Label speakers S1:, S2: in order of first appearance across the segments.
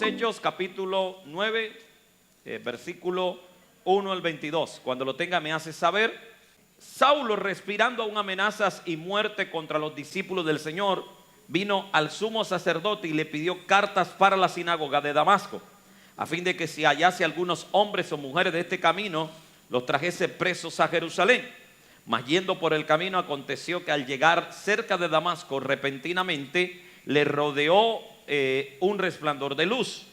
S1: Hechos capítulo 9, versículo 1 al 22. Cuando lo tenga me hace saber. Saulo, respirando aún amenazas y muerte contra los discípulos del Señor, vino al sumo sacerdote y le pidió cartas para la sinagoga de Damasco, a fin de que si hallase algunos hombres o mujeres de este camino, los trajese presos a Jerusalén. Mas yendo por el camino, aconteció que al llegar cerca de Damasco, repentinamente le rodeó un resplandor de luz,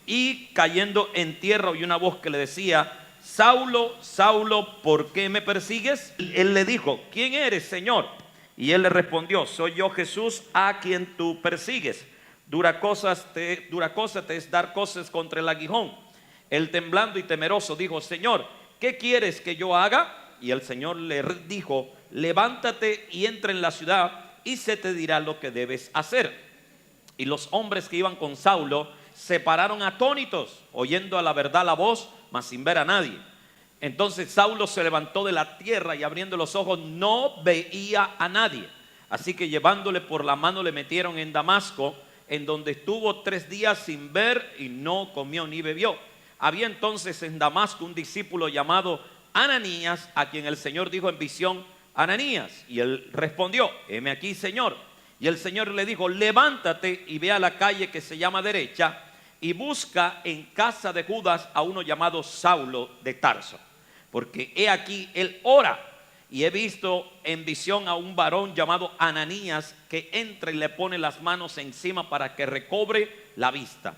S1: y cayendo en tierra oyó una voz que le decía: Saulo, Saulo, ¿por qué me persigues? Él le dijo: ¿quién eres, Señor? Y él le respondió: soy yo, Jesús, a quien tú persigues. Dura cosa te es dar cosas contra el aguijón. Él, temblando y temeroso, dijo: Señor, ¿qué quieres que yo haga? Y el Señor le dijo: levántate y entra en la ciudad, y se te dirá lo que debes hacer. Y los hombres que iban con Saulo se pararon atónitos, oyendo a la verdad la voz, mas sin ver a nadie. Entonces Saulo se levantó de la tierra y abriendo los ojos no veía a nadie. Así que llevándole por la mano le metieron en Damasco, en donde estuvo 3 días sin ver y no comió ni bebió. Había entonces en Damasco un discípulo llamado Ananías, a quien el Señor dijo en visión: Ananías. Y él respondió: heme aquí, Señor. Y el Señor le dijo: levántate y ve a la calle que se llama Derecha, y busca en casa de Judas a uno llamado Saulo de Tarso, porque he aquí él ora, y he visto en visión a un varón llamado Ananías que entra y le pone las manos encima para que recobre la vista.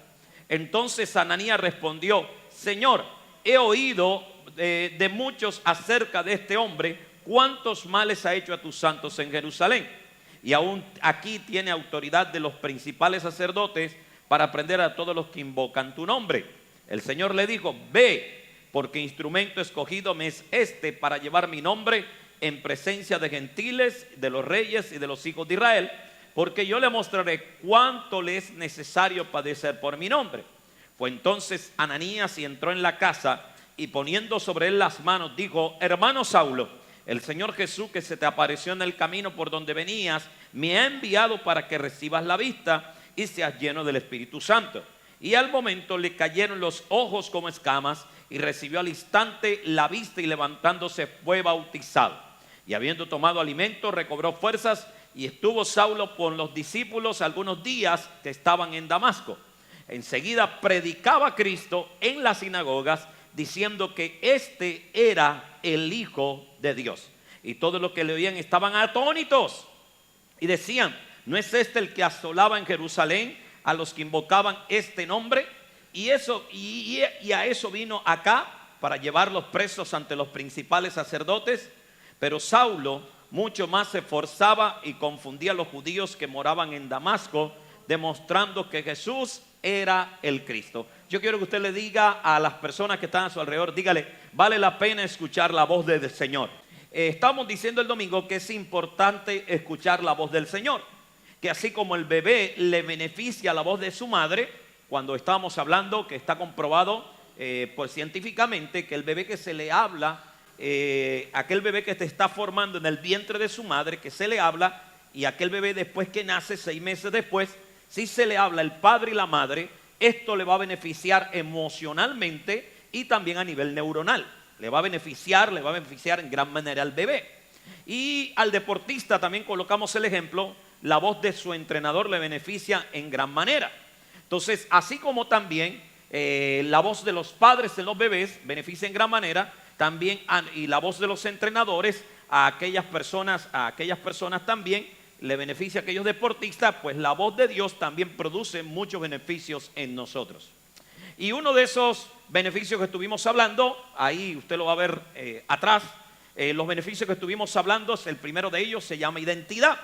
S1: Entonces Ananías respondió: Señor, he oído de muchos acerca de este hombre, cuántos males ha hecho a tus santos en Jerusalén, y aún aquí tiene autoridad de los principales sacerdotes para prender a todos los que invocan tu nombre. El Señor le dijo: ve, porque instrumento escogido me es este para llevar mi nombre en presencia de gentiles, de los reyes y de los hijos de Israel, porque yo le mostraré cuánto le es necesario padecer por mi nombre. Fue entonces Ananías y entró en la casa, y poniendo sobre él las manos dijo: hermano Saulo, el Señor Jesús, que se te apareció en el camino por donde venías, me ha enviado para que recibas la vista y seas lleno del Espíritu Santo. Y al momento le cayeron los ojos como escamas, y recibió al instante la vista, y levantándose fue bautizado. Y habiendo tomado alimento, recobró fuerzas, y estuvo Saulo con los discípulos algunos días que estaban en Damasco. Enseguida predicaba a Cristo en las sinagogas, diciendo que este era el Hijo de Dios. Y todos los que le oían estaban atónitos y decían: ¿no es este el que asolaba en Jerusalén a los que invocaban este nombre? Y a eso vino acá, para llevarlos presos ante los principales sacerdotes. Pero Saulo mucho más se esforzaba y confundía a los judíos que moraban en Damasco, demostrando que Jesús era el Cristo. Yo quiero que usted le diga a las personas que están a su alrededor, dígale: vale la pena escuchar la voz del Señor. Estamos diciendo el domingo que es importante escuchar la voz del Señor, que así como el bebé le beneficia la voz de su madre, cuando estamos hablando que está comprobado pues científicamente que el bebé que se le habla, aquel bebé que te está formando en el vientre de su madre, que se le habla, y aquel bebé después que nace, 6 meses después, si se le habla el padre y la madre, esto le va a beneficiar emocionalmente y también a nivel neuronal. Le va a beneficiar en gran manera al bebé. Y al deportista también colocamos el ejemplo: la voz de su entrenador le beneficia en gran manera. Entonces, así como también la voz de los padres en los bebés beneficia en gran manera, también y la voz de los entrenadores a aquellas personas también le beneficia a aquellos deportistas, pues la voz de Dios también produce muchos beneficios en nosotros. Y uno de esos beneficios que estuvimos hablando, ahí usted lo va a ver atrás, los beneficios que estuvimos hablando, el primero de ellos se llama identidad.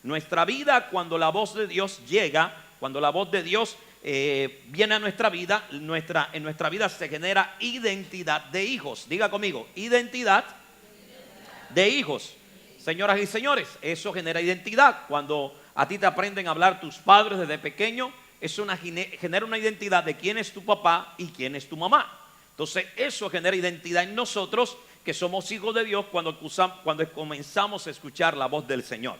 S1: Nuestra vida, cuando la voz de Dios llega, cuando la voz de Dios viene a nuestra vida, en nuestra vida se genera identidad de hijos. Diga conmigo: identidad de hijos. Señoras y señores, eso genera identidad. Cuando a ti te aprenden a hablar tus padres desde pequeño, eso genera una identidad de quién es tu papá y quién es tu mamá. Entonces eso genera identidad en nosotros, que somos hijos de Dios, cuando comenzamos a escuchar la voz del Señor.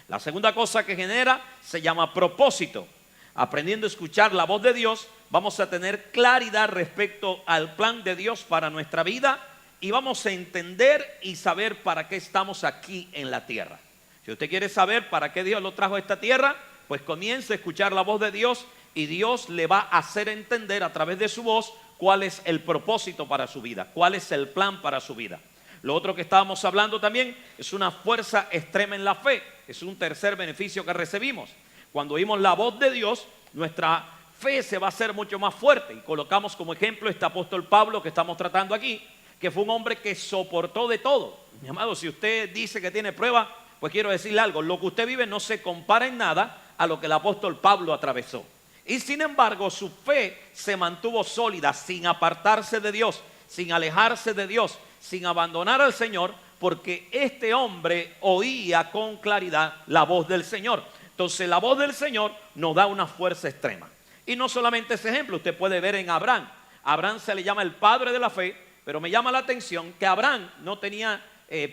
S1: La segunda cosa que genera se llama propósito. Aprendiendo a escuchar la voz de Dios, vamos a tener claridad respecto al plan de Dios para nuestra vida y vamos a entender y saber para qué estamos aquí en la tierra. Si usted quiere saber para qué Dios lo trajo a esta tierra, pues comience a escuchar la voz de Dios y Dios le va a hacer entender a través de su voz cuál es el propósito para su vida, cuál es el plan para su vida. Lo otro que estábamos hablando también es una fuerza extrema en la fe. Es un tercer beneficio que recibimos. Cuando oímos la voz de Dios, nuestra fe se va a hacer mucho más fuerte. Y colocamos como ejemplo este apóstol Pablo que estamos tratando aquí, que fue un hombre que soportó de todo. Mi amado, si usted dice que tiene pruebas, pues quiero decirle algo. Lo que usted vive no se compara en nada a lo que el apóstol Pablo atravesó. Y sin embargo, su fe se mantuvo sólida, sin apartarse de Dios, sin alejarse de Dios, sin abandonar al Señor, porque este hombre oía con claridad la voz del Señor. Entonces la voz del Señor nos da una fuerza extrema. Y no solamente ese ejemplo, usted puede ver en Abraham. Abraham se le llama el padre de la fe, pero me llama la atención que Abraham no tenía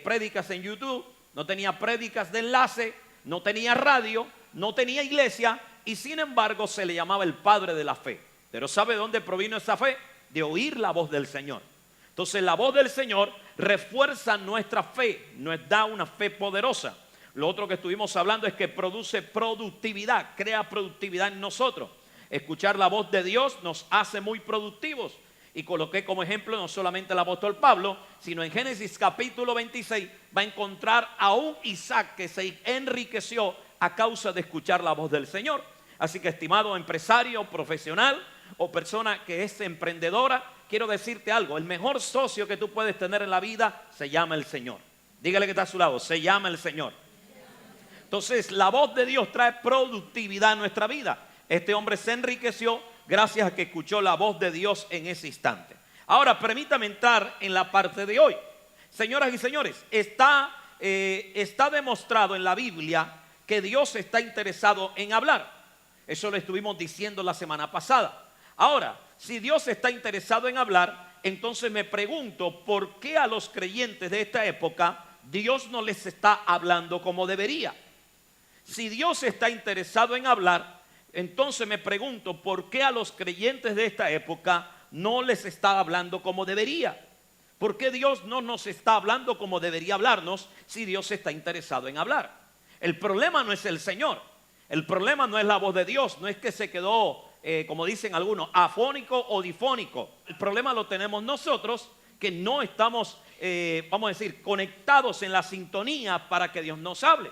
S1: prédicas en YouTube, no tenía prédicas de enlace, no tenía radio, no tenía iglesia, y sin embargo se le llamaba el padre de la fe. Pero ¿sabe dónde provino esa fe? De oír la voz del Señor. Entonces la voz del Señor refuerza nuestra fe, nos da una fe poderosa. Lo otro que estuvimos hablando es que produce productividad, crea productividad en nosotros. Escuchar la voz de Dios nos hace muy productivos. Y coloqué como ejemplo no solamente al apóstol Pablo, sino en Génesis capítulo 26 va a encontrar a un Isaac que se enriqueció a causa de escuchar la voz del Señor. Así que, estimado empresario, profesional o persona que es emprendedora, quiero decirte algo: el mejor socio que tú puedes tener en la vida se llama el Señor. Dígale que está a su lado, se llama el Señor. Entonces la voz de Dios trae productividad a nuestra vida. Este hombre se enriqueció gracias a que escuchó la voz de Dios en ese instante. Ahora permítame entrar en la parte de hoy. Señoras y señores, está demostrado en la Biblia que Dios está interesado en hablar. Eso lo estuvimos diciendo la semana pasada. Ahora, si Dios está interesado en hablar, entonces me pregunto por qué a los creyentes de esta época Dios no les está hablando como debería. Si Dios está interesado en hablar, entonces me pregunto por qué a los creyentes de esta época no les está hablando como debería. ¿Por qué Dios no nos está hablando como debería hablarnos si Dios está interesado en hablar? El problema no es el Señor. El problema no es la voz de Dios. No es que se quedó, como dicen algunos, afónico o difónico. El problema lo tenemos nosotros, que no estamos, vamos a decir, conectados en la sintonía para que Dios nos hable.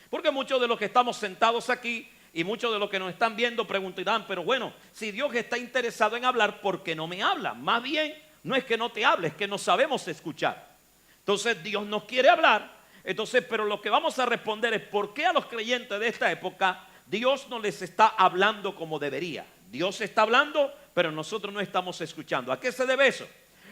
S1: Porque muchos de los que estamos sentados aquí y muchos de los que nos están viendo preguntarán, pero bueno, si Dios está interesado en hablar, ¿por qué no me habla? Más bien, no es que no te hable, es que no sabemos escuchar. Entonces Dios nos quiere hablar. Entonces, pero lo que vamos a responder es ¿por qué a los creyentes de esta época Dios no les está hablando como debería? Dios está hablando, pero nosotros no estamos escuchando. ¿A qué se debe eso?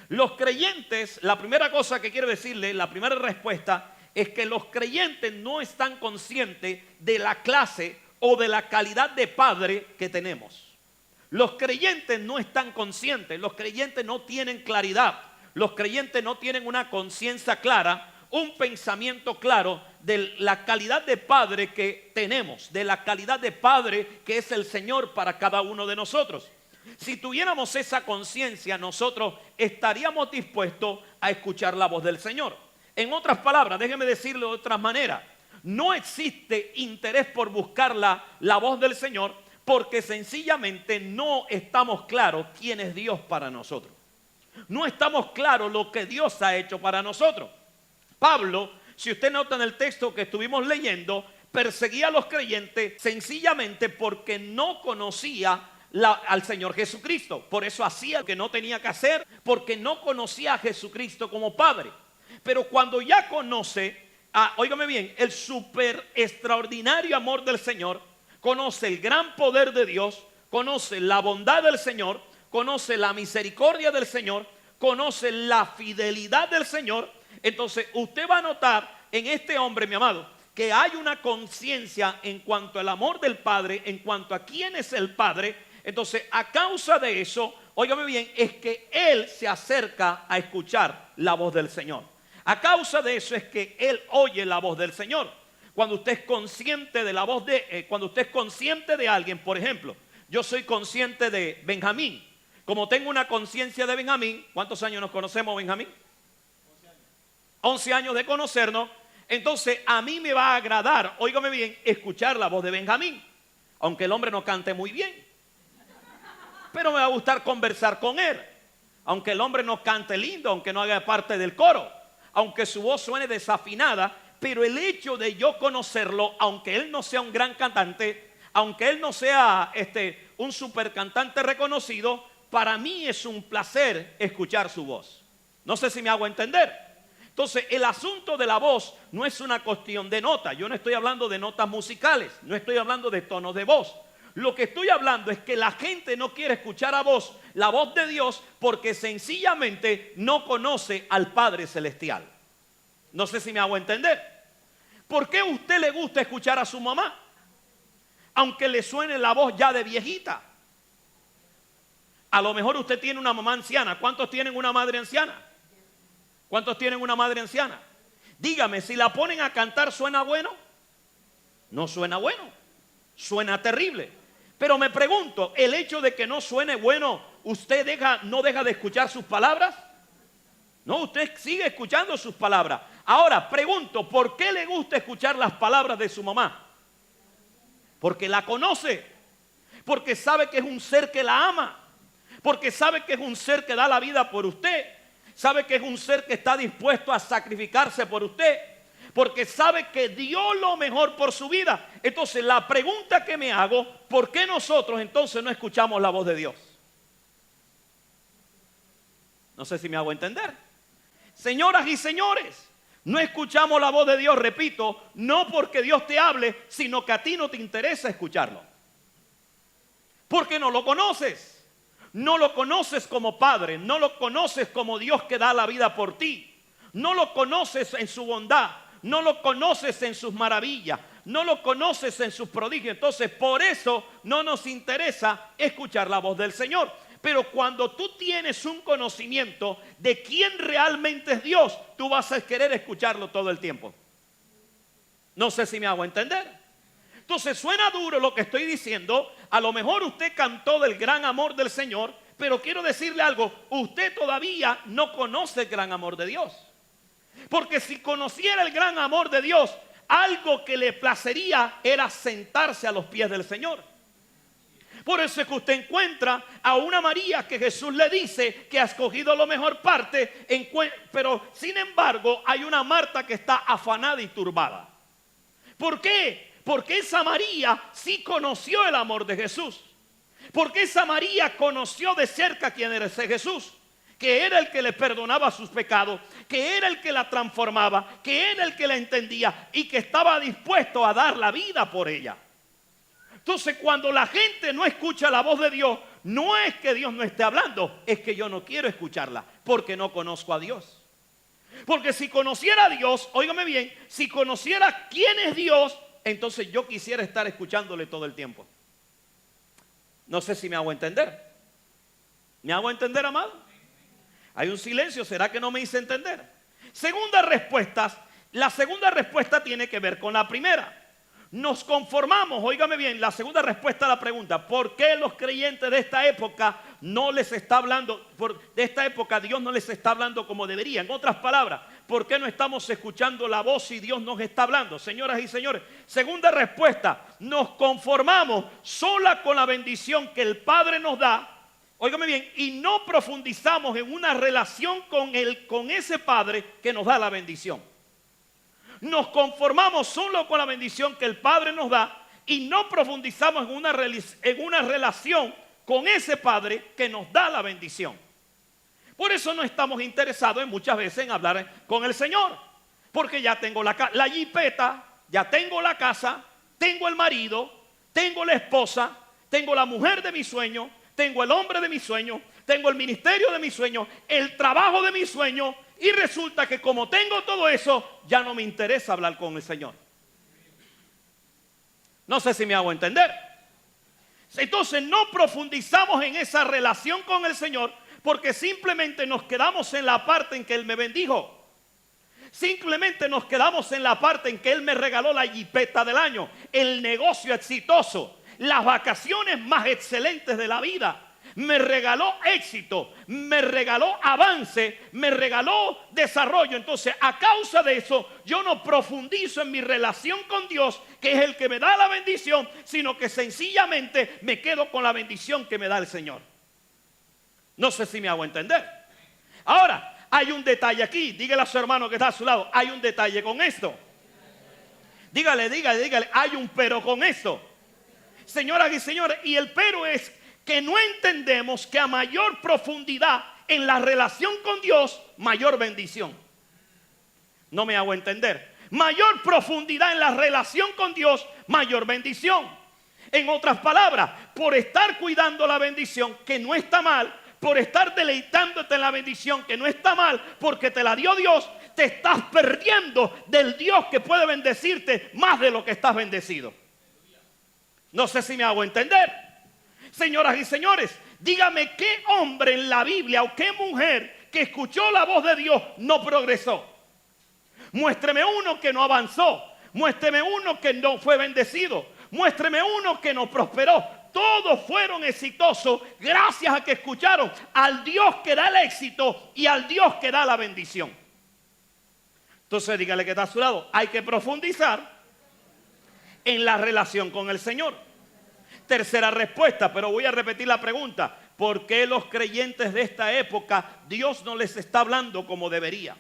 S1: Los creyentes, la primera cosa que quiero decirle, la primera respuesta es que los creyentes no están conscientes de la clase o de la calidad de padre que tenemos. Los creyentes no están conscientes, los creyentes no tienen claridad, los creyentes no tienen una conciencia clara, un pensamiento claro de la calidad de padre que tenemos, de la calidad de padre que es el Señor para cada uno de nosotros. Si tuviéramos esa conciencia, nosotros estaríamos dispuestos a escuchar la voz del Señor. En otras palabras, déjeme decirlo de otra manera, no existe interés por buscar la voz del Señor porque sencillamente no estamos claros quién es Dios para nosotros. No estamos claros lo que Dios ha hecho para nosotros. Pablo, si usted nota en el texto que estuvimos leyendo, perseguía a los creyentes sencillamente porque no conocía al Señor Jesucristo. Por eso hacía lo que no tenía que hacer, porque no conocía a Jesucristo como Padre. Pero cuando ya conoce, óigame bien, el súper extraordinario amor del Señor, conoce el gran poder de Dios, conoce la bondad del Señor, conoce la misericordia del Señor, conoce la fidelidad del Señor, entonces usted va a notar en este hombre, mi amado, que hay una conciencia en cuanto al amor del Padre, en cuanto a quién es el Padre. Entonces, a causa de eso, óigame bien, es que él se acerca a escuchar la voz del Señor. A causa de eso es que él oye la voz del Señor. Cuando usted es consciente de la voz cuando usted es consciente de alguien, por ejemplo, yo soy consciente de Benjamín. Como tengo una conciencia de Benjamín, ¿cuántos años nos conocemos, Benjamín? 11 años de conocernos. Entonces a mí me va a agradar, óigame bien, escuchar la voz de Benjamín. Aunque el hombre no cante muy bien, pero me va a gustar conversar con él. Aunque el hombre no cante lindo, aunque no haga parte del coro, aunque su voz suene desafinada, pero el hecho de yo conocerlo, aunque él no sea un gran cantante, aunque él no sea un super cantante reconocido, para mí es un placer escuchar su voz. No sé si me hago entender. Entonces el asunto de la voz no es una cuestión de nota. Yo no estoy hablando de notas musicales, no estoy hablando de tonos de voz. Lo que estoy hablando es que la gente no quiere escuchar la voz de Dios, porque sencillamente no conoce al Padre Celestial. No sé si me hago entender. ¿Por qué a usted le gusta escuchar a su mamá? Aunque le suene la voz ya de viejita. A lo mejor usted tiene una mamá anciana. ¿Cuántos tienen una madre anciana? ¿Cuántos tienen una madre anciana? Dígame, si la ponen a cantar, ¿suena bueno? No suena bueno, suena terrible. Pero me pregunto, el hecho de que no suene bueno, ¿usted no deja de escuchar sus palabras? No, usted sigue escuchando sus palabras. Ahora, pregunto, ¿por qué le gusta escuchar las palabras de su mamá? Porque la conoce, porque sabe que es un ser que la ama, porque sabe que es un ser que da la vida por usted, sabe que es un ser que está dispuesto a sacrificarse por usted, porque sabe que dio lo mejor por su vida. Entonces la pregunta que me hago, ¿por qué nosotros entonces no escuchamos la voz de Dios? No sé si me hago entender. Señoras y señores, no escuchamos la voz de Dios, repito, no porque Dios te hable, sino que a ti no te interesa escucharlo. Porque no lo conoces. No lo conoces como Padre, no lo conoces como Dios que da la vida por ti. No lo conoces en su bondad, no lo conoces en sus maravillas, no lo conoces en sus prodigios. Entonces por eso no nos interesa escuchar la voz del Señor. Pero cuando tú tienes un conocimiento de quién realmente es Dios, tú vas a querer escucharlo todo el tiempo. No sé si me hago entender. Entonces suena duro lo que estoy diciendo. A lo mejor usted cantó del gran amor del Señor, pero quiero decirle algo, usted todavía no conoce el gran amor de Dios. Porque si conociera el gran amor de Dios, algo que le placería era sentarse a los pies del Señor. Por eso es que usted encuentra a una María que Jesús le dice que ha escogido la mejor parte, pero sin embargo hay una Marta que está afanada y turbada. ¿Por qué? Porque esa María sí conoció el amor de Jesús. Porque esa María conoció de cerca quién era ese Jesús, que era el que le perdonaba sus pecados, que era el que la transformaba, que era el que la entendía y que estaba dispuesto a dar la vida por ella. Entonces cuando la gente no escucha la voz de Dios, no es que Dios no esté hablando, es que yo no quiero escucharla porque no conozco a Dios. Porque si conociera a Dios, óigame bien, si conociera quién es Dios, entonces yo quisiera estar escuchándole todo el tiempo. No sé si me hago entender. ¿Me hago entender, amado? Hay un silencio, ¿será que no me hice entender? Segunda respuesta, la segunda respuesta tiene que ver con la primera. Nos conformamos, óigame bien, la segunda respuesta a la pregunta, ¿por qué los creyentes de esta época no les está hablando, de esta época Dios no les está hablando como debería? En otras palabras, ¿por qué no estamos escuchando la voz si Dios nos está hablando? Señoras y señores, segunda respuesta, nos conformamos sola con la bendición que el Padre nos da, óigame bien, y no profundizamos en una relación con ese Padre que nos da la bendición. Nos conformamos solo con la bendición que el Padre nos da y no profundizamos en una relación con ese Padre que nos da la bendición. Por eso no estamos interesados muchas veces en hablar con el Señor, porque ya tengo la jipeta, ya tengo la casa, tengo el marido, tengo la esposa, tengo la mujer de mi sueño, tengo el hombre de mi sueño, tengo el ministerio de mi sueño, el trabajo de mi sueño. Y resulta que como tengo todo eso, ya no me interesa hablar con el Señor. No sé si me hago entender. Entonces no profundizamos en esa relación con el Señor porque simplemente nos quedamos en la parte en que Él me bendijo. Simplemente nos quedamos en la parte en que Él me regaló la jipeta del año, el negocio exitoso,
S2: las vacaciones más excelentes de la vida. Me regaló éxito, me regaló avance, me regaló desarrollo. Entonces, a causa de eso, yo no profundizo en mi relación con Dios, que es el que me da la bendición, sino que sencillamente me quedo con la bendición que me da el Señor. No sé si me hago entender. Ahora, hay un detalle aquí. Dígale a su hermano que está a su lado, hay un detalle con esto. Dígale, hay un pero con esto. Señoras y señores, y el pero es que no entendemos que a mayor profundidad en la relación con Dios, mayor bendición. No me hago entender. Mayor profundidad en la relación con Dios, mayor bendición. En otras palabras, por estar cuidando la bendición, que no está mal, por estar deleitándote en la bendición, que no está mal, porque te la dio Dios, te estás perdiendo del Dios que puede bendecirte más de lo que estás bendecido. No sé si me hago entender. Señoras y señores, dígame qué hombre en la Biblia o qué mujer que escuchó la voz de Dios no progresó. Muéstreme uno que no avanzó. Muéstreme uno que no fue bendecido. Muéstreme uno que no prosperó. Todos fueron exitosos gracias a que escucharon al Dios que da el éxito y al Dios que da la bendición. Entonces dígale que está a su lado, hay que profundizar en la relación con el Señor. Tercera respuesta, pero voy a repetir la pregunta. ¿Por qué los creyentes de esta época Dios no les está hablando como debería?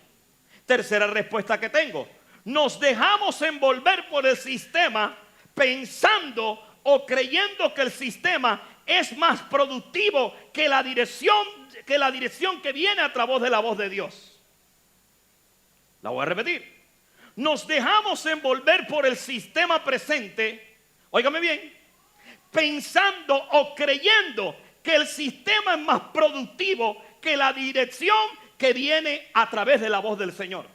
S2: Tercera respuesta que tengo. Nos dejamos envolver por el sistema pensando o creyendo que el sistema es más productivo que la dirección que viene a través de la voz de Dios. La voy a repetir. Nos dejamos envolver por el sistema presente, óigame bien, pensando o creyendo que el sistema es más productivo que la dirección que viene a través de la voz del Señor.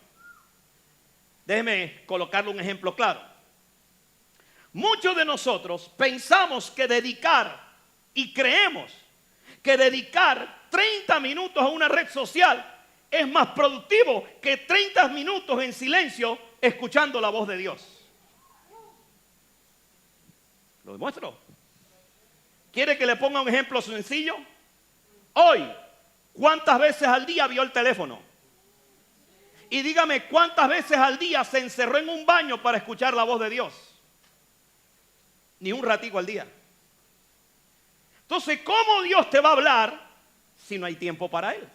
S2: Déjeme colocarle un ejemplo claro. Muchos de nosotros pensamos que dedicar y creemos que dedicar 30 minutos a una red social es más productivo que 30 minutos en silencio escuchando la voz de Dios. ¿Lo demuestro? ¿Quiere que le ponga un ejemplo sencillo? Hoy, ¿cuántas veces al día vio el teléfono? Y dígame, ¿cuántas veces al día se encerró en un baño para escuchar la voz de Dios? Ni un ratico al día. Entonces, ¿cómo Dios te va a hablar si no hay tiempo para Él?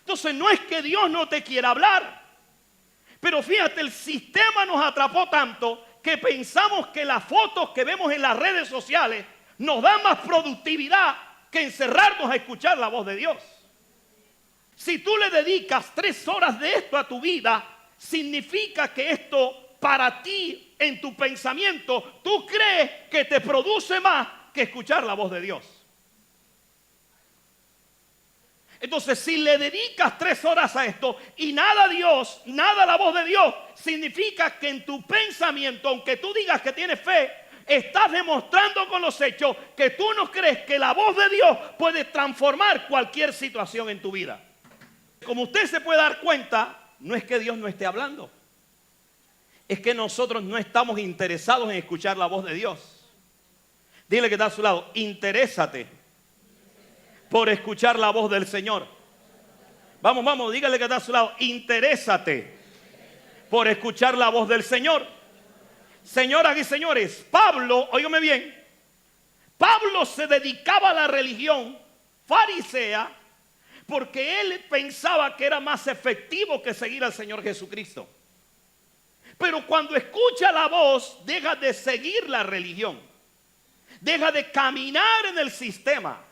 S2: Entonces, no es que Dios no te quiera hablar, pero fíjate, el sistema nos atrapó tanto que pensamos que las fotos que vemos en las redes sociales nos da más productividad que encerrarnos a escuchar la voz de Dios. Si tú le dedicas 3 horas de esto a tu vida, significa que esto para ti, en tu pensamiento, tú crees que te produce más que escuchar la voz de Dios. Entonces, si le dedicas 3 horas a esto y nada a Dios, nada a la voz de Dios, significa que en tu pensamiento, aunque tú digas que tienes fe, estás demostrando con los hechos que tú no crees que la voz de Dios puede transformar cualquier situación en tu vida. Como usted se puede dar cuenta, no es que Dios no esté hablando. Es que nosotros no estamos interesados en escuchar la voz de Dios. Dile que está a su lado, interésate por escuchar la voz del Señor. Vamos, dígale que está a su lado, interésate por escuchar la voz del Señor. Señoras y señores, Pablo, óigame bien, Pablo se dedicaba a la religión farisea porque él pensaba que era más efectivo que seguir al Señor Jesucristo. Pero cuando escucha la voz, deja de seguir la religión, deja de caminar en el sistema,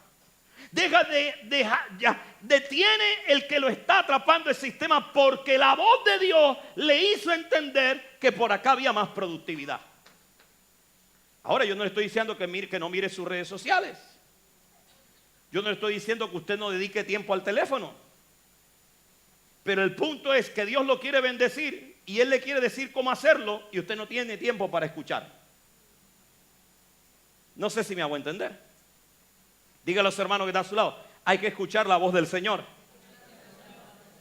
S2: detiene el que lo está atrapando el sistema, porque la voz de Dios le hizo entender que por acá había más productividad. Ahora, yo no le estoy diciendo que no mire sus redes sociales. Yo no le estoy diciendo que usted no dedique tiempo al teléfono. Pero el punto es que Dios lo quiere bendecir y Él le quiere decir cómo hacerlo y usted no tiene tiempo para escuchar. No sé si me hago entender. Dígale a los hermanos que están a su lado, hay que escuchar la voz del Señor.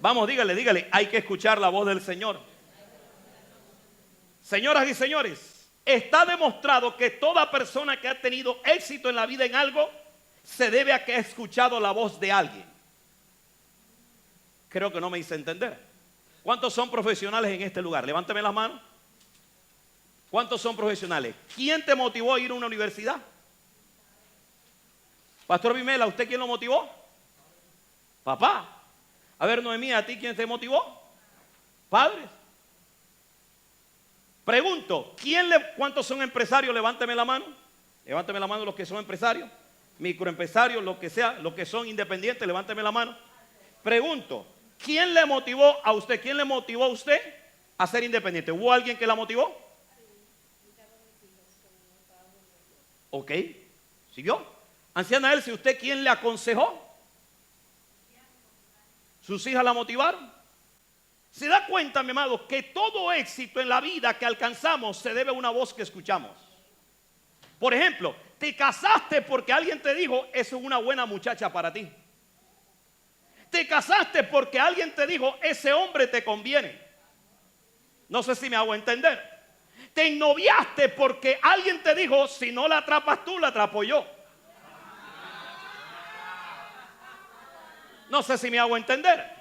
S2: Vamos, dígale, hay que escuchar la voz del Señor. Señoras y señores, Está demostrado que toda persona que ha tenido éxito en la vida en algo se debe a que ha escuchado la voz de alguien. Creo que no me hice entender. ¿Cuántos son profesionales en este lugar? Levántame las manos. ¿Cuántos son profesionales? ¿Quién te motivó a ir a una universidad? Pastor Vimela, ¿usted quién lo motivó? Papá. A ver, Noemí, ¿a ti quién te motivó? Padres. Pregunto, ¿cuántos son empresarios? Levánteme la mano. Levánteme la mano los que son empresarios, microempresarios, lo que sea, los que son independientes, levánteme la mano. Pregunto, ¿quién le motivó a usted? ¿Quién le motivó a usted a ser independiente? ¿Hubo alguien que la motivó? Ok, ¿siguió? Anciana Elsie, ¿usted quién le aconsejó? ¿Sus hijas la motivaron? Se da cuenta, mi amado, que todo éxito en la vida que alcanzamos se debe a una voz que escuchamos. Por ejemplo, te casaste porque alguien te dijo, eso es una buena muchacha para ti. Te casaste porque alguien te dijo, ese hombre te conviene. No sé si me hago entender. Te ennoviaste porque alguien te dijo, si no la atrapas tú, la atrapo yo. No sé si me hago entender.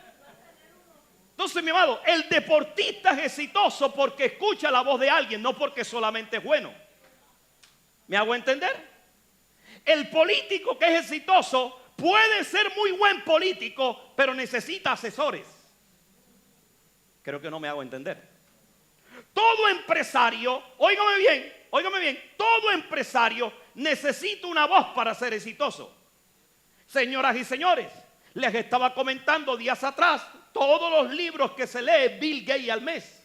S2: Entonces, mi amado, el deportista es exitoso porque escucha la voz de alguien, no porque solamente es bueno. ¿Me hago entender? El político que es exitoso puede ser muy buen político, pero necesita asesores. Creo que no me hago entender. Todo empresario, óigame bien, todo empresario necesita una voz para ser exitoso. Señoras y señores, les estaba comentando días atrás todos los libros que se lee Bill Gates al mes.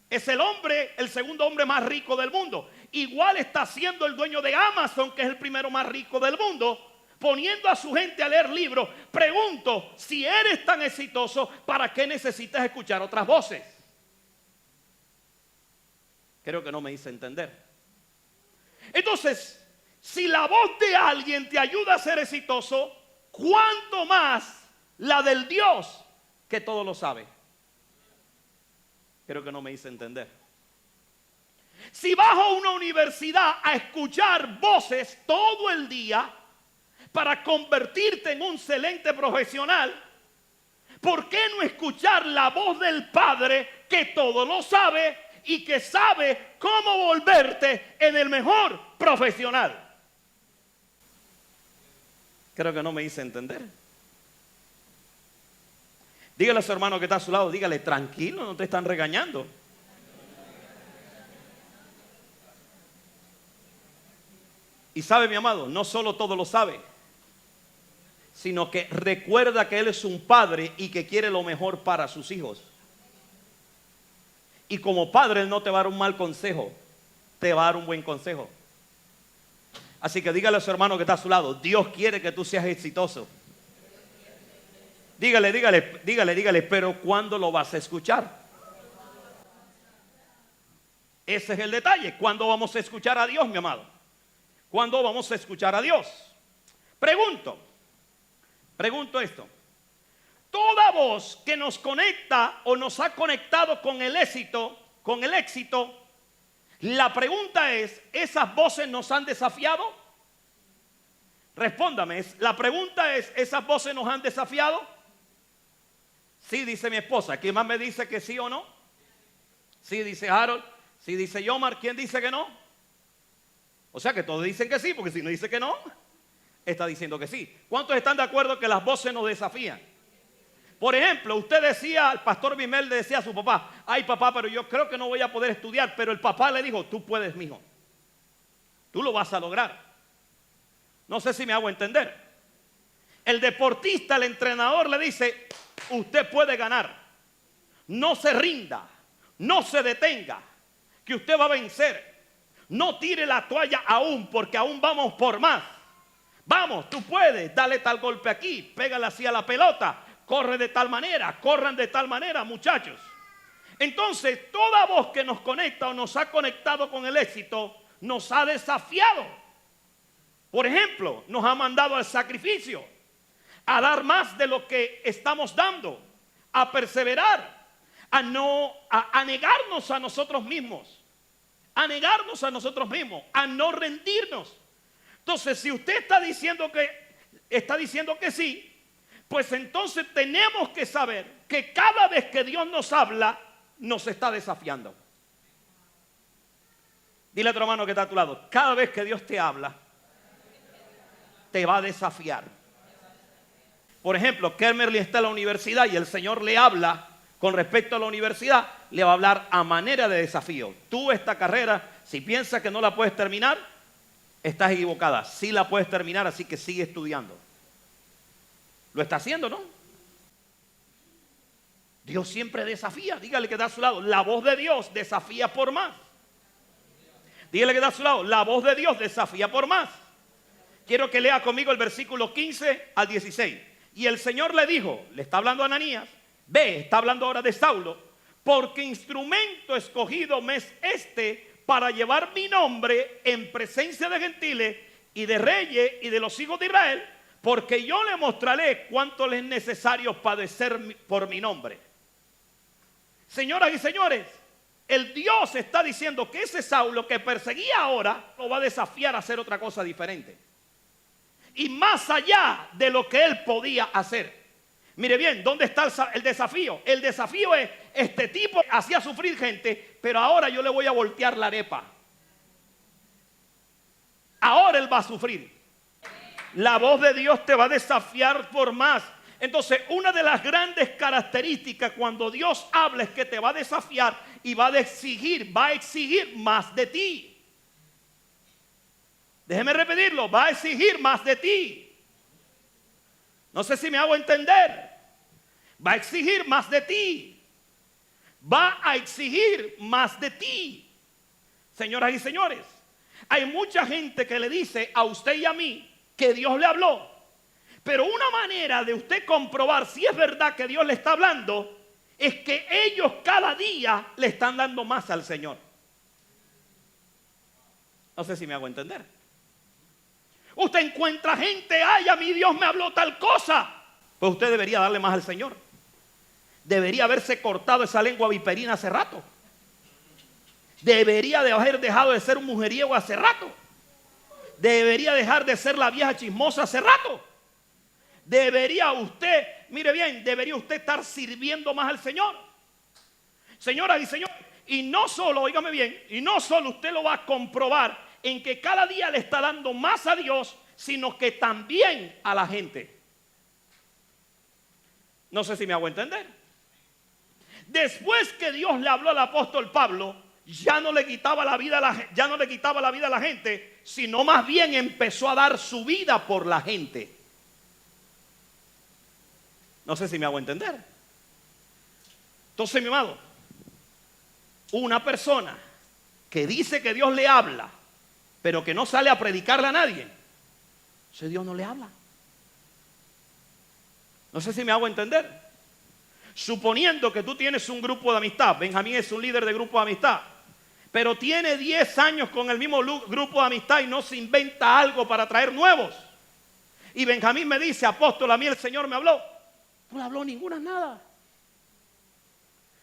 S2: Es el segundo hombre más rico del mundo. Igual está siendo el dueño de Amazon, que es el primero más rico del mundo, poniendo a su gente a leer libros. Pregunto, si eres tan exitoso, ¿para qué necesitas escuchar otras voces? Creo que no me hice entender. Entonces, si la voz de alguien te ayuda a ser exitoso, ¿cuánto más la del Dios que todo lo sabe? Creo que no me hice entender. Si vas a una universidad a escuchar voces todo el día para convertirte en un excelente profesional, ¿por qué no escuchar la voz del Padre que todo lo sabe y que sabe cómo volverte en el mejor profesional? Creo que no me hice entender. Dígale a su hermano que está a su lado, dígale, tranquilo, no te están regañando. Y sabe, mi amado, no solo todo lo sabe, sino que recuerda que Él es un padre y que quiere lo mejor para sus hijos. Y como padre, Él no te va a dar un mal consejo, te va a dar un buen consejo. Así que dígale a su hermano que está a su lado, Dios quiere que tú seas exitoso. Dígale, pero ¿cuándo lo vas a escuchar? Ese es el detalle. ¿Cuándo vamos a escuchar a Dios, mi amado? ¿Cuándo vamos a escuchar a Dios? Pregunto esto. Toda voz que nos conecta o nos ha conectado con el éxito, la pregunta es, ¿esas voces nos han desafiado? Respóndame, la pregunta es, ¿esas voces nos han desafiado? Sí, dice mi esposa. ¿Quién más me dice que sí o no? Sí, dice Harold. Sí, dice Yomar. ¿Quién dice que no? O sea que todos dicen que sí, porque si no dice que no, está diciendo que sí. ¿Cuántos están de acuerdo que las voces nos desafían? Por ejemplo, usted decía, el pastor Bimel le decía a su papá, ay papá, pero yo creo que no voy a poder estudiar. Pero el papá le dijo, tú puedes, mijo. Tú lo vas a lograr. No sé si me hago entender. El deportista, el entrenador le dice, usted puede ganar. No se rinda, no se detenga, que usted va a vencer. No tire la toalla aún, porque aún vamos por más. Vamos, tú puedes, dale tal golpe aquí, pégale así a la pelota, corre de tal manera, corran de tal manera, muchachos. Entonces, toda voz que nos conecta o nos ha conectado con el éxito, nos ha desafiado. Por ejemplo, nos ha mandado al sacrificio, a dar más de lo que estamos dando, a perseverar, a negarnos a nosotros mismos, a negarnos a nosotros mismos, a no rendirnos. Entonces, si usted está diciendo que sí, pues entonces tenemos que saber que cada vez que Dios nos habla, nos está desafiando. Dile a tu hermano que está a tu lado, cada vez que Dios te habla, te va a desafiar. Por ejemplo, Kermerly está en la universidad y el Señor le habla con respecto a la universidad, le va a hablar a manera de desafío. Tú esta carrera, si piensas que no la puedes terminar, estás equivocada. Sí la puedes terminar, así que sigue estudiando. Lo está haciendo, ¿no? Dios siempre desafía. Dígale que está a su lado. La voz de Dios desafía por más. Dígale que está a su lado. La voz de Dios desafía por más. Quiero que lea conmigo el versículo 15 al 16. Y el Señor le dijo, le está hablando a Ananías, ve, está hablando ahora de Saulo, porque instrumento escogido me es este para llevar mi nombre en presencia de gentiles y de reyes y de los hijos de Israel, porque yo le mostraré cuánto les es necesario padecer por mi nombre. Señoras y señores, el Dios está diciendo que ese Saulo que perseguía ahora lo va a desafiar a hacer otra cosa diferente. Y más allá de lo que él podía hacer. Mire bien, ¿dónde está el desafío? El desafío es, este tipo hacía sufrir gente, pero ahora yo le voy a voltear la arepa. Ahora él va a sufrir. La voz de Dios te va a desafiar por más. Entonces, una de las grandes características cuando Dios habla es que te va a desafiar y va a exigir más de ti. Déjeme repetirlo, va a exigir más de ti. No sé si me hago entender. Va a exigir más de ti. Va a exigir más de ti. Señoras y señores, hay mucha gente que le dice a usted y a mí que Dios le habló. Pero una manera de usted comprobar si es verdad que Dios le está hablando es que ellos cada día le están dando más al Señor. No sé si me hago entender. Usted encuentra gente, ay, a mí Dios me habló tal cosa. Pues usted debería darle más al Señor. Debería haberse cortado esa lengua viperina hace rato. Debería de haber dejado de ser un mujeriego hace rato. Debería dejar de ser la vieja chismosa hace rato. Debería usted, mire bien, debería usted estar sirviendo más al Señor. Señoras y señores, y no solo, óigame bien, y no solo usted lo va a comprobar en que cada día le está dando más a Dios, sino que también a la gente. No sé si me hago entender. Después que Dios le habló al apóstol Pablo, ya no le quitaba la vida a la gente, sino más bien empezó a dar su vida por la gente. No sé si me hago entender. Entonces, mi amado, una persona que dice que Dios le habla, pero que no sale a predicarle a nadie, ese Dios no le habla. No sé si me hago entender. Suponiendo que tú tienes un grupo de amistad, Benjamín es un líder de grupo de amistad, pero tiene 10 años con el mismo grupo de amistad y no se inventa algo para traer nuevos. Y Benjamín me dice, apóstol, a mí el Señor me habló. No le habló ninguna nada.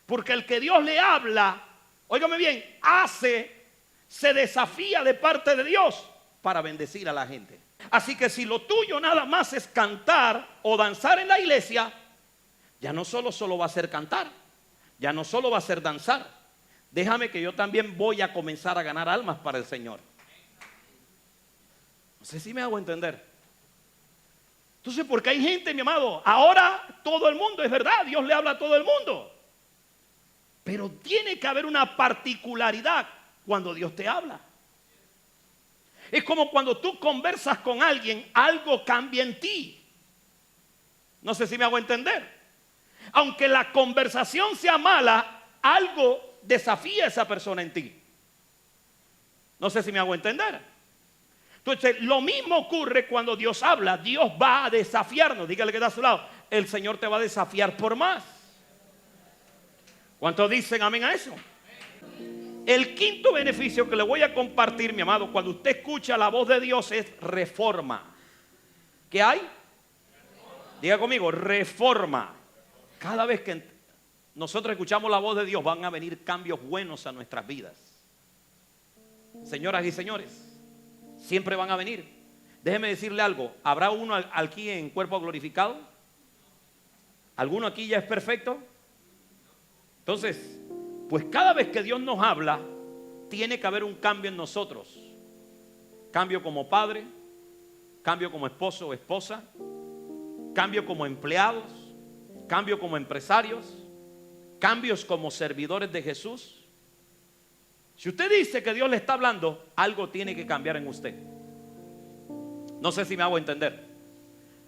S2: Porque el que Dios le habla, óigame bien, se desafía de parte de Dios para bendecir a la gente. Así que si lo tuyo nada más es cantar o danzar en la iglesia, ya no solo va a ser cantar, ya no solo va a ser danzar. Déjame que yo también voy a comenzar a ganar almas para el Señor. No sé si me hago entender. Entonces, porque hay gente, mi amado, ahora todo el mundo, es verdad, Dios le habla a todo el mundo. Pero tiene que haber una particularidad cuando Dios te habla. Es como cuando tú conversas con alguien, algo cambia en ti. No sé si me hago entender. Aunque la conversación sea mala, algo desafía a esa persona en ti. No sé si me hago entender. Entonces, lo mismo ocurre cuando Dios habla. Dios va a desafiarnos. Dígale que está a su lado. El Señor te va a desafiar por más. ¿Cuántos dicen amén a eso? El quinto beneficio que le voy a compartir, mi amado, cuando usted escucha la voz de Dios es reforma. ¿Qué hay? Diga conmigo, reforma. Cada vez que nosotros escuchamos la voz de Dios van a venir cambios buenos a nuestras vidas.
S1: Señoras y señores, siempre van a venir. Déjeme decirle algo, ¿habrá uno aquí en cuerpo glorificado? ¿Alguno aquí ya es perfecto? Entonces, pues cada vez que Dios nos habla, tiene que haber un cambio en nosotros. Cambio como padre, cambio como esposo o esposa, cambio como empleados, cambio como empresarios, cambios como servidores de Jesús. Si usted dice que Dios le está hablando, algo tiene que cambiar en usted. No sé si me hago entender.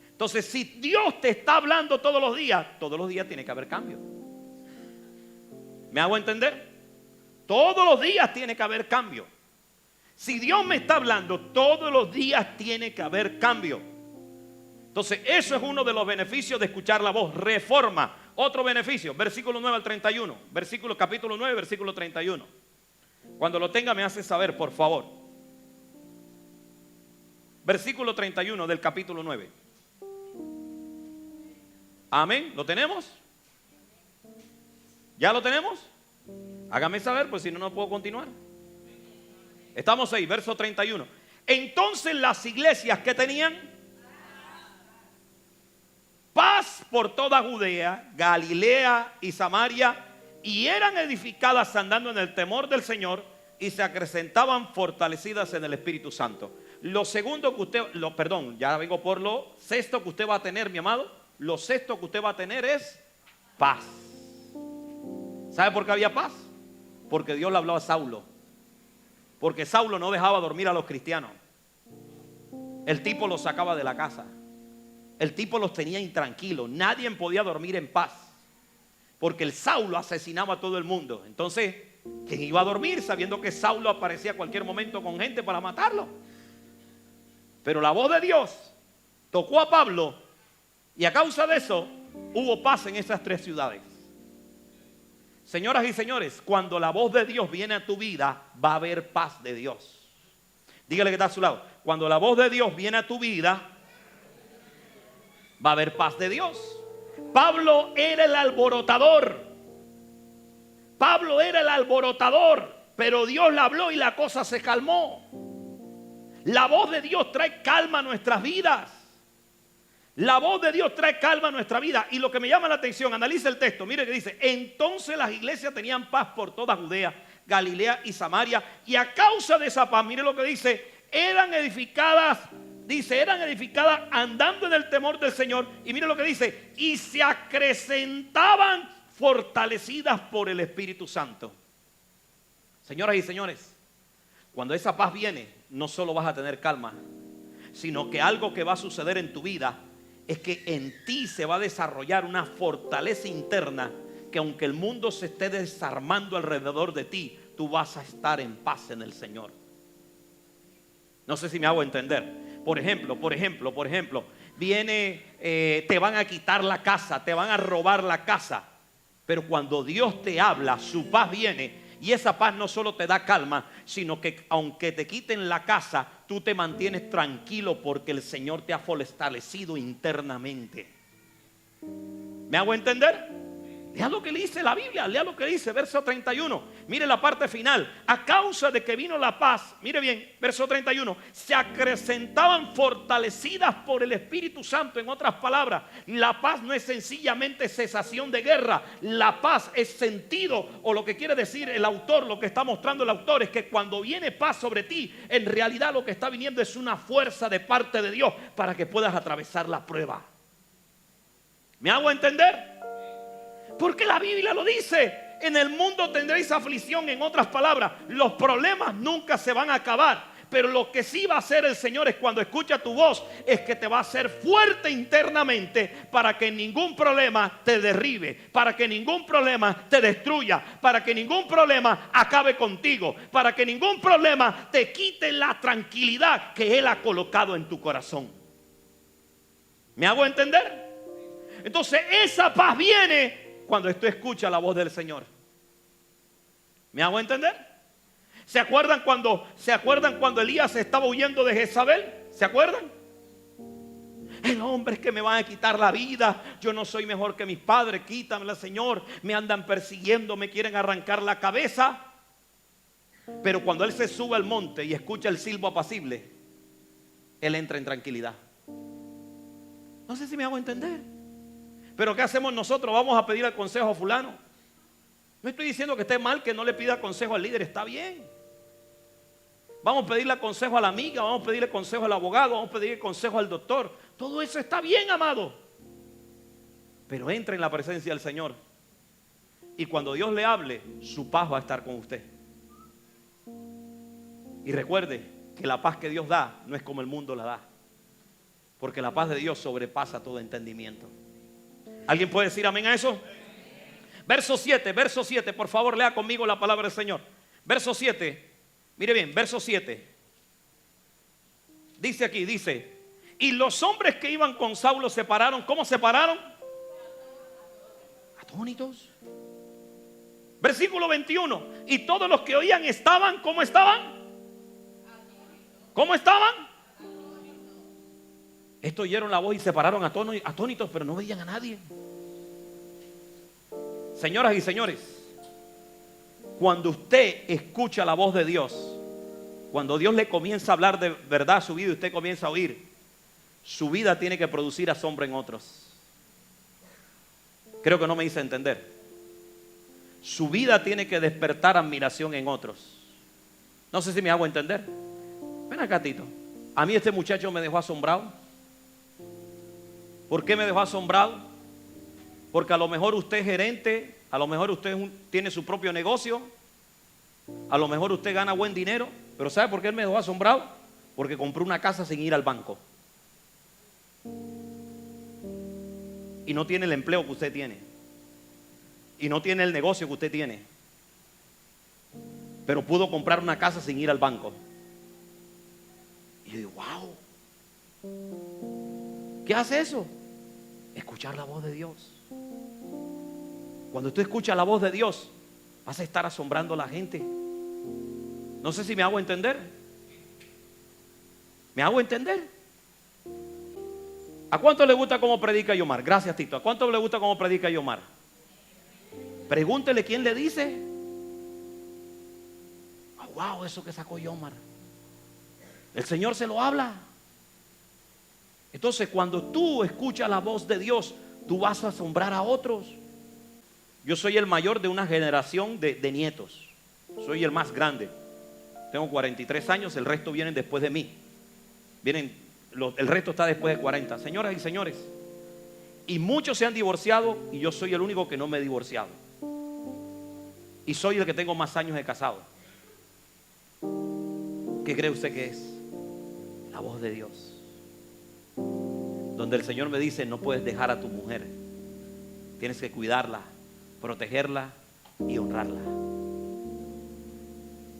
S1: Entonces, si Dios te está hablando todos los días tiene que haber cambio. ¿Me hago entender? Todos los días tiene que haber cambio. Si Dios me está hablando, todos los días tiene que haber cambio. Entonces, eso es uno de los beneficios de escuchar la voz. Reforma. Otro beneficio, versículo 9 al 31. Capítulo 9, versículo 31. Cuando lo tenga me hace saber, por favor. Versículo 31 del capítulo 9. Amén. ¿Lo tenemos? ¿Ya lo tenemos? Hágame saber, pues si no, no puedo continuar. Estamos ahí, verso 31. Entonces las iglesias que tenían paz por toda Judea, Galilea y Samaria, y eran edificadas andando en el temor del Señor, y se acrecentaban fortalecidas en el Espíritu Santo. Lo segundo que usted, ya vengo por lo sexto que usted va a tener, mi amado. Lo sexto que usted va a tener es paz. ¿Sabe por qué había paz? Porque Dios le habló a Saulo. Porque Saulo no dejaba dormir a los cristianos. El tipo los sacaba de la casa. El tipo los tenía intranquilos. Nadie podía dormir en paz. Porque el Saulo asesinaba a todo el mundo. Entonces, ¿quién iba a dormir sabiendo que Saulo aparecía a cualquier momento con gente para matarlo? Pero la voz de Dios tocó a Pablo, y a causa de eso hubo paz en esas tres ciudades. Señoras y señores, cuando la voz de Dios viene a tu vida, va a haber paz de Dios. Dígale que está a su lado. Cuando la voz de Dios viene a tu vida, va a haber paz de Dios. Pablo era el alborotador. Pablo era el alborotador, pero Dios le habló y la cosa se calmó. La voz de Dios trae calma a nuestras vidas. La voz de Dios trae calma a nuestra vida. Y lo que me llama la atención, analiza el texto, mire que dice: entonces las iglesias tenían paz por toda Judea, Galilea y Samaria, y a causa de esa paz, mire lo que dice, eran edificadas andando en el temor del Señor. Y mire lo que dice, y se acrecentaban fortalecidas por el Espíritu Santo. Señoras y señores, cuando esa paz viene, no solo vas a tener calma, sino que algo que va a suceder en tu vida es que en ti se va a desarrollar una fortaleza interna, que aunque el mundo se esté desarmando alrededor de ti, tú vas a estar en paz en el Señor. No sé si me hago entender. Por ejemplo, viene, te van a quitar la casa, te van a robar la casa, pero cuando Dios te habla, su paz viene. Y esa paz no solo te da calma, sino que aunque te quiten la casa, tú te mantienes tranquilo porque el Señor te ha fortalecido internamente. ¿Me hago entender? Lea lo que dice la Biblia, lea lo que dice, verso 31. Mire la parte final. A causa de que vino la paz, mire bien, verso 31. Se acrecentaban fortalecidas por el Espíritu Santo. En otras palabras, la paz no es sencillamente cesación de guerra. La paz es sentido, o lo que quiere decir el autor, lo que está mostrando el autor, es que cuando viene paz sobre ti, en realidad lo que está viniendo es una fuerza de parte de Dios para que puedas atravesar la prueba. ¿Me hago entender? Porque la Biblia lo dice. En el mundo tendréis aflicción. En otras palabras, los problemas nunca se van a acabar, pero lo que sí va a hacer el Señor es, cuando escucha tu voz, es que te va a hacer fuerte internamente para que ningún problema te derribe, para que ningún problema te destruya, para que ningún problema acabe contigo, para que ningún problema te quite la tranquilidad que Él ha colocado en tu corazón. ¿Me hago entender? Entonces esa paz viene cuando tú escuchas la voz del Señor. ¿Me hago entender? ¿Se acuerdan cuando Elías estaba huyendo de Jezabel? ¿Se acuerdan? El hombre es que me van a quitar la vida. Yo no soy mejor que mis padres. Quítamela, Señor. Me andan persiguiendo, me quieren arrancar la cabeza. Pero cuando él se sube al monte y escucha el silbo apacible, él entra en tranquilidad. No sé si me hago entender. Pero ¿qué hacemos nosotros? Vamos a pedir el consejo a fulano. No estoy diciendo que esté mal que no le pida consejo al líder, está bien. Vamos a pedirle consejo a la amiga, vamos a pedirle consejo al abogado, vamos a pedirle consejo al doctor. Todo eso está bien, amado. Pero entre en la presencia del Señor. Y cuando Dios le hable, su paz va a estar con usted. Y recuerde que la paz que Dios da no es como el mundo la da. Porque la paz de Dios sobrepasa todo entendimiento. ¿Alguien puede decir amén a eso? Verso 7, por favor, lea conmigo la palabra del Señor. Verso 7, mire bien, verso 7. Dice aquí, dice: y los hombres que iban con Saulo se pararon. ¿Cómo se pararon? Atónitos. Versículo 21. Y todos los que oían estaban, ¿cómo estaban? ¿Cómo estaban? Estos oyeron la voz y se pararon atónitos, pero no veían a nadie. Señoras y señores, cuando usted escucha la voz de Dios, cuando Dios le comienza a hablar de verdad a su vida y usted comienza a oír, su vida tiene que producir asombro en otros. Creo que no me hice entender. Su vida tiene que despertar admiración en otros. No sé si me hago entender. Ven acá, Tito. A mí este muchacho me dejó asombrado. ¿Por qué me dejó asombrado? Porque a lo mejor usted es gerente, a lo mejor usted tiene su propio negocio, a lo mejor usted gana buen dinero, pero ¿sabe por qué él me dejó asombrado? Porque compró una casa sin ir al banco. Y no tiene el empleo que usted tiene. Y no tiene el negocio que usted tiene. Pero pudo comprar una casa sin ir al banco. Y yo digo, wow. ¿Qué hace eso? Escuchar la voz de Dios. Cuando tú escuchas la voz de Dios, vas a estar asombrando a la gente. No sé si me hago entender. ¿Me hago entender? ¿A cuánto le gusta cómo predica Yomar? Gracias, Tito. ¿A cuánto le gusta cómo predica Yomar? Pregúntele quién le dice. Oh, wow, eso que sacó Yomar. El Señor se lo habla. Entonces, cuando tú escuchas la voz de Dios, tú vas a asombrar a otros. Yo soy el mayor de una generación de nietos. Soy el más grande. Tengo 43 años, el resto vienen después de mí. El resto está después de 40. Señoras y señores, y muchos se han divorciado y yo soy el único que no me he divorciado. Y soy el que tengo más años de casado. ¿Qué cree usted que es? La voz de Dios. Donde el Señor me dice, no puedes dejar a tu mujer. Tienes que cuidarla, protegerla y honrarla.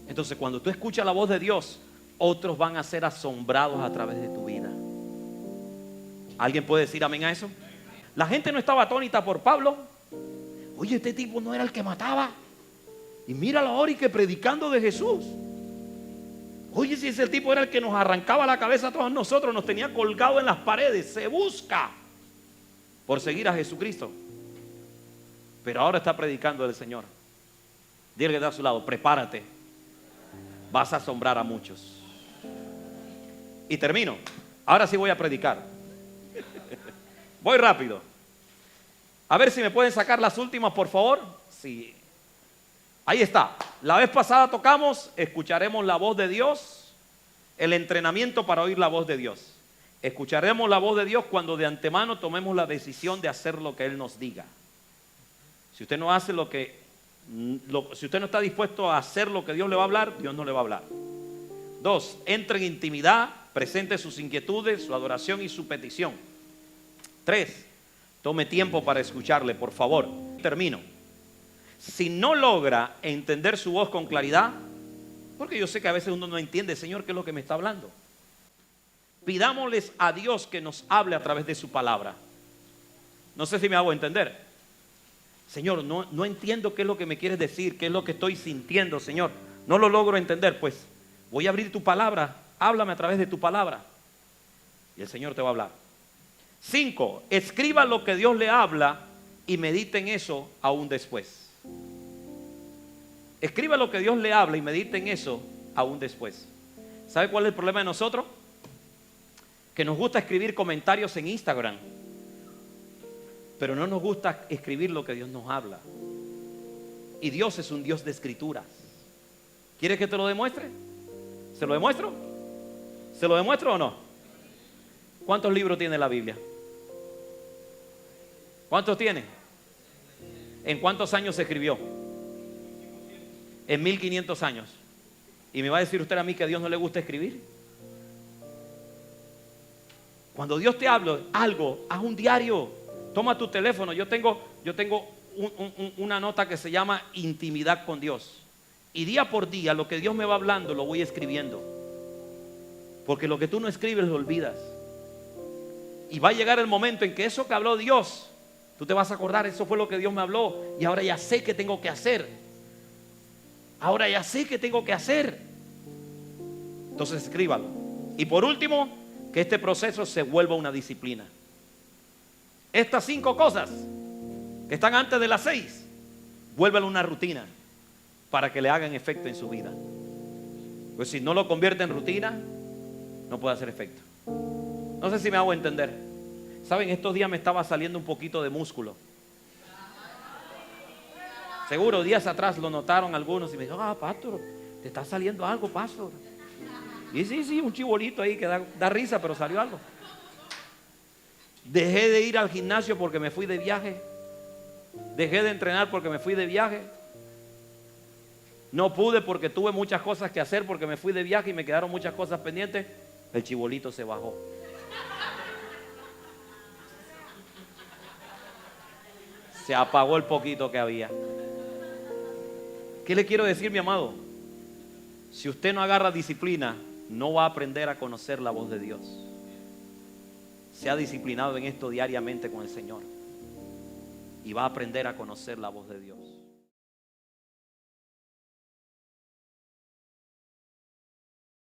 S1: Entonces, cuando tú escuchas la voz de Dios, otros van a ser asombrados a través de tu vida. ¿Alguien puede decir amén a eso? La gente no estaba atónita por Pablo. Oye, este tipo no era el que mataba. Y míralo ahora y que predicando de Jesús. Oye, si ese tipo era el que nos arrancaba la cabeza a todos nosotros, nos tenía colgado en las paredes. Se busca por seguir a Jesucristo. Pero ahora está predicando del Señor. Dile que está a su lado, prepárate. Vas a asombrar a muchos. Y termino. Ahora sí voy a predicar. Voy rápido. A ver si me pueden sacar las últimas, por favor. Sí. Ahí está. La vez pasada tocamos, escucharemos la voz de Dios, el entrenamiento para oír la voz de Dios. Escucharemos la voz de Dios cuando de antemano tomemos la decisión de hacer lo que Él nos diga. Si usted no hace si usted no está dispuesto a hacer lo que Dios le va a hablar, Dios no le va a hablar. 2, entre en intimidad, presente sus inquietudes, su adoración y su petición. 3, tome tiempo para escucharle, por favor. Termino. Si no logra entender su voz con claridad, porque yo sé que a veces uno no entiende, Señor, ¿qué es lo que me está hablando? Pidámosles a Dios que nos hable a través de su palabra. No sé si me hago entender. Señor, no entiendo qué es lo que me quieres decir, qué es lo que estoy sintiendo, Señor. No lo logro entender, pues voy a abrir tu palabra, háblame a través de tu palabra. Y el Señor te va a hablar. 5, escriba lo que Dios le habla y medite en eso aún después. Escriba lo que Dios le habla y medite en eso aún después. ¿Sabe cuál es el problema de nosotros? Que nos gusta escribir comentarios en Instagram, pero no nos gusta escribir lo que Dios nos habla. Y Dios es un Dios de escrituras. ¿Quieres que te lo demuestre? ¿Se lo demuestro? ¿Se lo demuestro o no? ¿Cuántos libros tiene la Biblia? ¿Cuántos tiene? ¿En cuántos años se escribió? En 1500 años. ¿Y me va a decir usted a mí que a Dios no le gusta escribir? Cuando Dios te habla algo, haz un diario. Toma tu teléfono. Yo tengo una nota que se llama intimidad con Dios. Y día por día lo que Dios me va hablando lo voy escribiendo. Porque lo que tú no escribes lo olvidas. Y va a llegar el momento en que eso que habló Dios, tú te vas a acordar, eso fue lo que Dios me habló. Y ahora ya sé qué tengo que hacer. Ahora ya sé qué tengo que hacer. Entonces escríbalo. Y por último, que este proceso se vuelva una disciplina. Estas 5 cosas que están antes de las 6, vuélvalo una rutina para que le hagan efecto en su vida. Pues si no lo convierte en rutina, no puede hacer efecto. No sé si me hago entender. Saben, estos días me estaba saliendo un poquito de músculo. Seguro días atrás lo notaron algunos y me dijeron: pastor, te está saliendo algo, pastor. Y sí, un chibolito ahí que da risa, pero salió algo. Dejé de ir al gimnasio porque me fui de viaje. Dejé de entrenar porque me fui de viaje. No pude porque tuve muchas cosas que hacer porque me fui de viaje y me quedaron muchas cosas pendientes. El chibolito se bajó. Se apagó el poquito que había. ¿Qué le quiero decir, mi amado? Si usted no agarra disciplina, no va a aprender a conocer la voz de Dios. Sea disciplinado en esto diariamente con el Señor y va a aprender a conocer la voz de Dios.